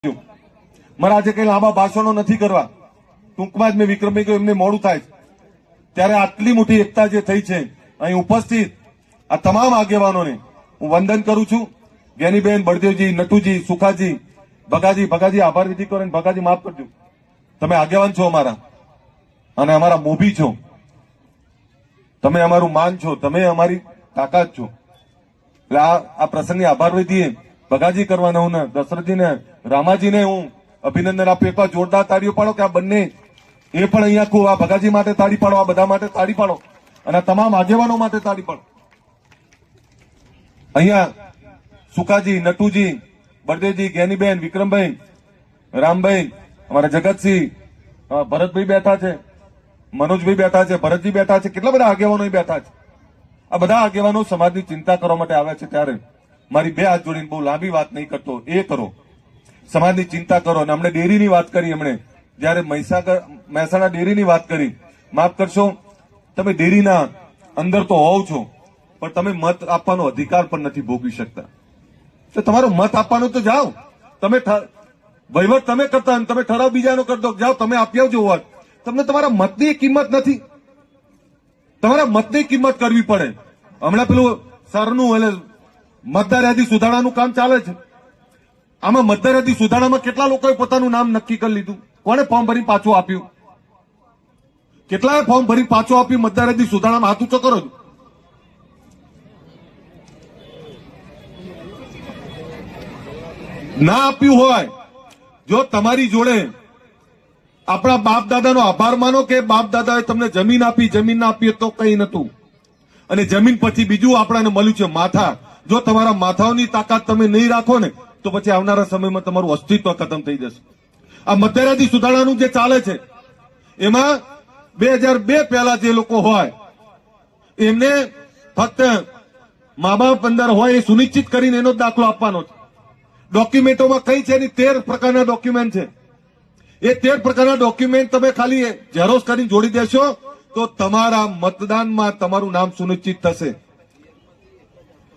મારે આજે કઈ લાંબા ભાષણો નથી કરવા, ટૂંકમાં જ મેં વિક્રમભાઈ કહ્યું એમને મોડું થાય ત્યારે આટલી મોટી એકતા જે થઈ છે અહીં ઉપસ્થિત આ તમામ આગેવાનોને હું વંદન કરું છું. જ્ઞાનીબેન, બળદેવજી, નટુજી, સુખાજી, ભગાજી આભાર વિધિ કરો. ભગાજી માફ કરજો, તમે આગેવાન છો અમારા અને અમારા મોભી છો, તમે અમારું માન છો, તમે અમારી તાકાત છો. એટલે આ પ્રસંગની આભાર વિધિ ભગાજી કરવાના હું ને દશરથજીને, રામાજીને હું અભિનંદન આપું. એકવાર જોરદાર તાળીઓ પાડો કે આ બંને એ પણ અહીંયા આ ભગાજી માટે તાળી પાડો, આ બધા માટે તાળી પાડો અને તમામ આગેવાનો માટે તાળી પાડો. અહીંયા સુખાજી, નટુજી, બળદેવજી, જ્ઞાનીબેન, વિક્રમભાઈ, રામભાઈ, અમારા જગતસિંહ, ભરતભાઈ બેઠા છે, મનોજભાઈ બેઠા છે, ભરતજી બેઠા છે, કેટલા બધા આગેવાનો બેઠા છે. આ બધા આગેવાનો સમાજની ચિંતા કરવા માટે આવ્યા છે. ત્યારે મારી બે હાથ જોડીને બહુ લાંબી વાત નહીં કરતો, એ કરો, સમાજની ચિંતા કરો. અને અમને ડેરીની વાત કરી, એમણે જયારે મહેસાણા ડેરીની વાત કરી, માફ કરશો, તમે ડેરીના અંદર તો હોવ છો પણ તમે મત આપવાનો અધિકાર પણ નથી ભોગવી શકતા. તો તમારો મત આપવાનો તો જાઓ, તમે વહીવટ તમે કરતા, તમે ઠરાવ બીજાનો કરતો, જાઓ તમે આપી આવજો વોટ. તમને તમારા મતની કિંમત નથી, તમારા મતની કિંમત કરવી પડે. હમણાં પેલું સરનું એટલે મતદાર યાદી સુધારણાનું કામ ચાલે છે. આમાં મતદાર યાદી સુધારણામાં કેટલા લોકોએ પોતાનું નામ નક્કી કરી લીધું? કોને ફોર્મ ભરી પાછું આપ્યું? કેટલાએ ફોર્મ ભરી પાછું આપ્યું? મતદાર યાદી સુધારણામાં હાથ ઊંચો કરો. ના આપ્યું હોય, જો તમારી જોડે આપણા બાપ દાદાનો આભાર માનો કે બાપ દાદાએ તમને જમીન આપી, જમીન ના આપી તો કઈ નતું. અને જમીન પછી બીજું આપણાને મળ્યું છે માથા. જો તમારા માથાઓની તાકાત તમે નહીં રાખો ને તો પછી આવનારા સમયમાં તમારું અસ્તિત્વ ખતમ થઈ જશે. આ મતદાર યાદી સુધારણાનું જે ચાલે છે એમાં 2002 પહેલા જે લોકો હોય એમને ફક્ત મા બાપ અંદર હોય એ સુનિશ્ચિત કરીને એનો દાખલો આપવાનો છે. ડોક્યુમેન્ટોમાં કઈ છે? 13 પ્રકારના ડોક્યુમેન્ટ છે. એ 13 પ્રકારના ડોક્યુમેન્ટ તમે ખાલી ઝેરોક્ષ કરીને જોડી દેશો તો તમારા મતદાનમાં તમારું નામ સુનિશ્ચિત થશે.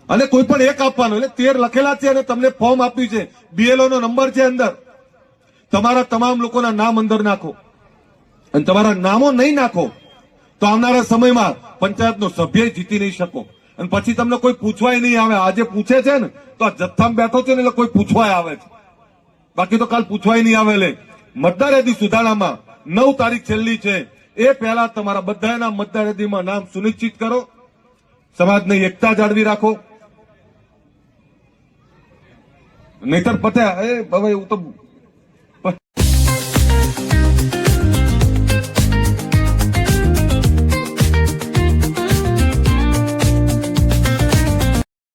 અને કોઈ પણ એક આપવાનું, એટલે 13 લખેલા છે અને તમને ફોર્મ આપ્યું છે, BLO નો નંબર છે અંદર. તમારા તમામ લોકોના નામ અંદર નાખો અને તમારા નામો નહીં નાખો તો આવનારા સમયમાં પંચાયતનો સભ્ય જીતી નહીં શકો. અને પછી તમને કોઈ પૂછવાય નહીં આવે. આજે પૂછે છે ને તો આ જથ્થામાં બેઠો છે ને એટલે કોઈ પૂછવાય આવે છે, બાકી તો કાલ પૂછવાય નહીં આવે. એટલે મતદાર યાદી સુધારણામાં 9 તારીખ છેલ્લી છે, એ પહેલા તમારા બધાના મતદાર યાદીમાં નામ સુનિશ્ચિત કરો. સમાજની એકતા જાળવી રાખો, નહીતર પત્યા હવે હું તો